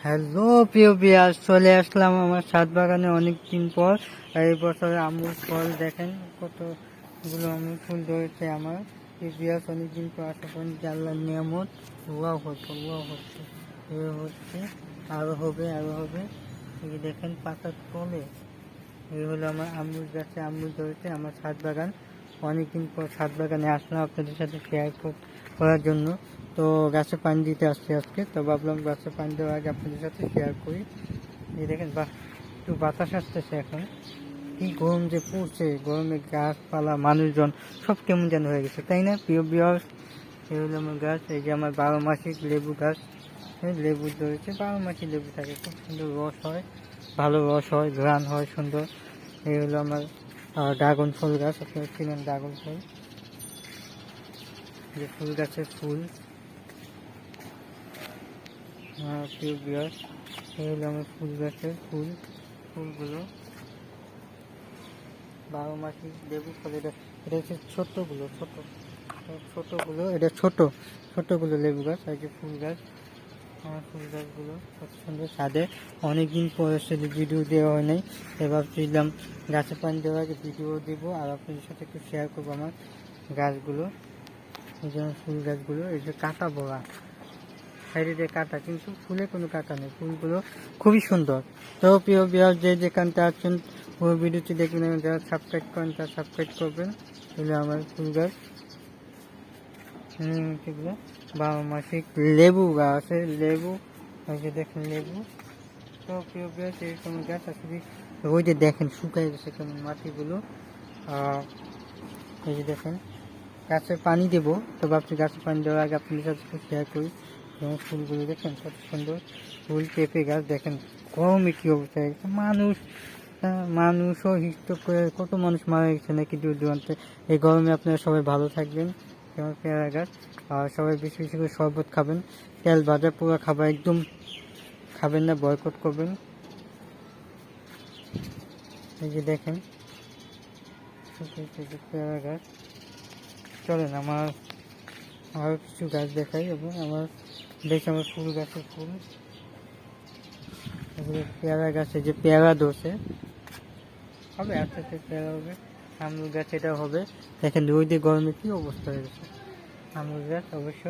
Hello প্রিয় বিয়াস, চলে আসলাম আমার ছাদ বাগানে অনেকদিন পর। এই বছরে আম্মুর ফল দেখেন, কতগুলো আম্মুর ফুল ধরেছে আমার প্রিয় বিয়াস। অনেকদিন পর আসা পর্যন্ত আল্লাহর নিয়ামত। ওয়াও হচ্ছে এ হচ্ছে, আরো হবে আরো হবে। এই দেখেন পাতার তলে এই হলো আমার আম্মুর গাছে আম্মুর ধরেছে আমার ছাদ বাগান। অনেকদিন পর ছাদ বাগানে আসলাম আপনাদের সাথে শেয়ার করার জন্য। তো গাছে পানি দিতে আসছি আজকে, তো ভাবলাম গাছে পানি দেওয়ার আগে আপনাদের সাথে শেয়ার করি। এই দেখেন একটু বাতাস আসতেছে এখন। কি গরম যে পড়ছে, গরমে গাছপালা মানুষজন সব কেমন যেন হয়ে গেছে, তাই না প্রিয় বিয়াস? এই হলো আমার গাছ। এই যে আমার 12 মাসিক লেবু গাছ, লেবু ধরেছে। 12 মাসি লেবু থাকে, খুব সুন্দর রস হয়, ভালো রস হয়, ঘ্রাণ হয় সুন্দর। এই হলো আমার ড্রাগন ফল গাছ। আপনারা চিনেন ড্রাগন ফল, যে ফুল গাছের ফুল। প্রিয় বিয়াস, এই হলো আমার ফুল গাছের ফুলগুলো 12 মাসি লেবু ফল। এটা হচ্ছে ছোটগুলো, এটা ছোটগুলো লেবু গাছ। আর যে ফুল গাছ, আমার ফুল গাছগুলো কত সুন্দর ছাদে। অনেকদিন পর এসে ভিডিও দেওয়া হয় নাই, এবার ভাবছিলাম গাছে পানি দেওয়ার আগে ভিডিও দেবো আর আপনাদের সাথে একটু শেয়ার করবো আমার গাছগুলো। এই যে আমার ফুল গাছগুলো, এই যে কাঁটা বড়া, সাইডে যে কাঁটা, কিন্তু ফুলে কোনো কাঁটা নেই, ফুলগুলো খুবই সুন্দর। তো প্রিয় বিয়ার, যে যেখানটা আছেন পুরো ভিডিওটি দেখবেন এবং যারা সাবস্ক্রাইব করেন তারা সাবস্ক্রাইব করবেন। এগুলো আমার ফুল গাছ, এগুলো 12 মাসিক লেবু গাছ, লেবু। ওই যে দেখেন লেবু। তো প্রিয় বিয়ার, এরকম গাছ আসলে ওই যে দেখেন শুকায় গেছে কেমন মাটিগুলো। এই যে দেখেন গাছে পানি দেবো, তো ভাবছি গাছে পানি দেওয়ার আগে আপনাদের সাথে শেয়ার করি। যেমন ফুলগুলো দেখেন কত সুন্দর ফুল। পেঁপে গাছ দেখেন, গরমে কি অবস্থা হয়ে গেছে। মানুষও হিট করে কত মানুষ মারা গেছে নাকি দূর দূরান্তে। এই গরমে আপনারা সবাই ভালো থাকবেন। যেমন পেয়ারা গাছ, আর সবাই বেশি বেশি করে শরবত খাবেন। তেল ভাজা পোড়া খাবার একদম খাবেন না, বয়কট করবেন। এই যে দেখেন পেয়ারা গাছ। চলেন আমার আরও কিছু গাছ দেখাই, এবং আমার ফুল গাছের ফুল। এগুলো পেয়ারা গাছে যে পেয়ারা ধরছে, হবে আস্তে আস্তে পেয়ারা হবে। আঙুর গাছ এটাও হবে। দেখেন রোদে গরমে কি অবস্থা হয়ে গেছে। আঙুর গাছ অবশ্য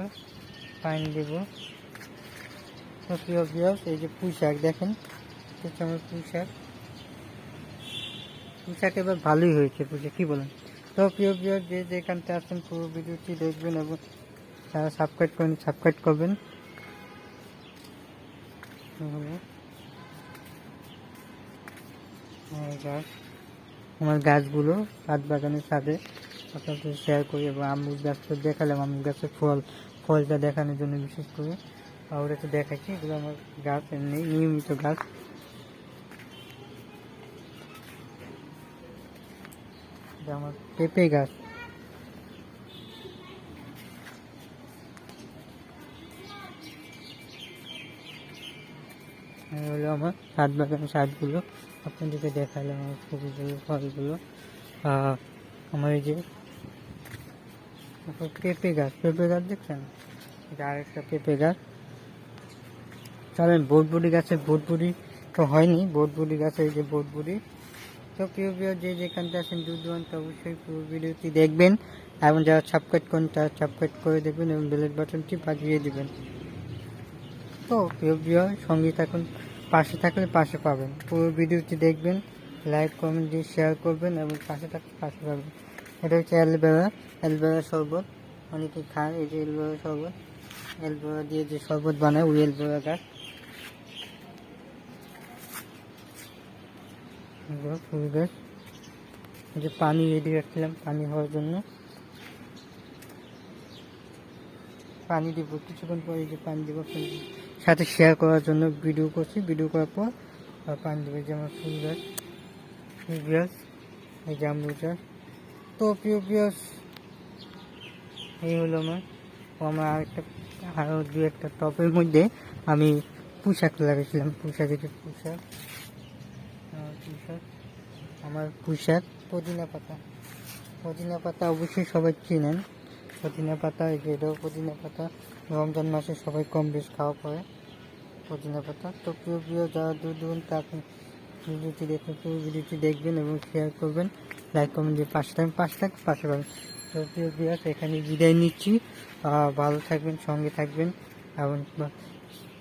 পানি দেব। তো প্রিয় বিয়াস, এই যে পুঁই শাক দেখেন, হচ্ছে আমার পুঁই শাক এবার ভালোই হয়েছে পুঁই, কি বলেন? তো প্রিয় বিয়াস, যে যেখানটা আছেন পুরো ভিডিওটি দেখবেন এবং যারা সাবস্ক্রাইব করেন সাবস্ক্রাইব করবেন। আমার গাছগুলো ছাদ বাগানের ছাদে আপনাদের শেয়ার করি, এবং আম্মুর গাছ তো দেখালাম, আম্মুর গাছের ফলটা দেখানোর জন্য বিশেষ করে ওটা তো দেখাচ্ছি। এগুলো আমার গাছ, এমনি নিয়মিত গাছ। এটা আমার পেঁপে গাছ। হলো আমার ছাদ বাগানের শাকগুলো আপনাদেরকে দেখালাম, আমার ফুলগুলো ফলগুলো। আমার এই যে পেঁপে গাছ দেখছেন, এটা আরেকটা পেঁপে গাছ। চলেন বোটবুড়ি গাছের বোটবুড়ি তো হয়নি, বোটবুড়ি গাছে এই যে বোটবুড়ি। তো প্রিয় প্রিয়, যে যেখানটা আছেন দূর দূরান্ত অবশ্যই পুরো ভিডিওটি দেখবেন, এবং যারা সাবস্ক্রাইব করেন তারা সাবস্ক্রাইব করে দেখবেন এবং বেল বাটনটি বাজিয়ে দেবেন। তো প্রিয় প্রিয়, সঙ্গে থাকুন, পাশে থাকলে পাশে পাবেন। পুরো ভিডিওটি দেখবেন, লাইক কমেন্ট দিয়ে শেয়ার করবেন এবং পাশে থাকলে পাশে পাবেন। এটা হচ্ছে অ্যালবেরা শরবত, অনেকে খায়। এই যে অ্যালবেরা শরবত, অ্যালবেরা দিয়ে যে শরবত বানায়, ওই অ্যালবেরা গাছ। ফুল গাছ, এই যে পানি রেডি রাখছিলাম পানি হওয়ার জন্য, পানি দিব কিছুক্ষণ পরে। এই যে পানি দিব আপনাদের সাথে শেয়ার করার জন্য ভিডিও করছি, ভিডিও করার পর পানি দেবে। যে আমার ফুল গাছ, এই যে আম্বুর গাছ। তো প্রিয় পিয়াস, এই হলো আমার আরও দু একটা টপের মধ্যে আমি পুঁশাক লাগিয়েছিলাম। আমার পুঁশাক পুদিনা পাতা অবশ্যই সবাই চিনেন। পুদিনা পাতা, এই যে এটাও পুদিনা পাতা, রমজান মাসে সবাই কম বেশ খাওয়া পড়ে। পুদিনা পাতা। তো প্রিয় প্রিয় যারা দূর দূরান্তে আপনি ভিডিওটি দেখুন, পুরো ভিডিওটি দেখবেন এবং শেয়ার করবেন, লাইক কমেন্ট দিয়ে পাশে পাবেন। তো প্রিয় প্রিয় এখানে বিদায় নিচ্ছি। ভালো থাকবেন, সঙ্গে থাকবেন এবং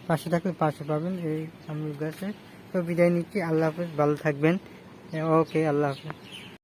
পাশে থাকলে পাশে পাবেন এই আমুল গাছে। তো বিদায় নিচ্ছি, আল্লাহ হাফেজ, ভালো থাকবেন। ওকে, আল্লাহ হাফেজ।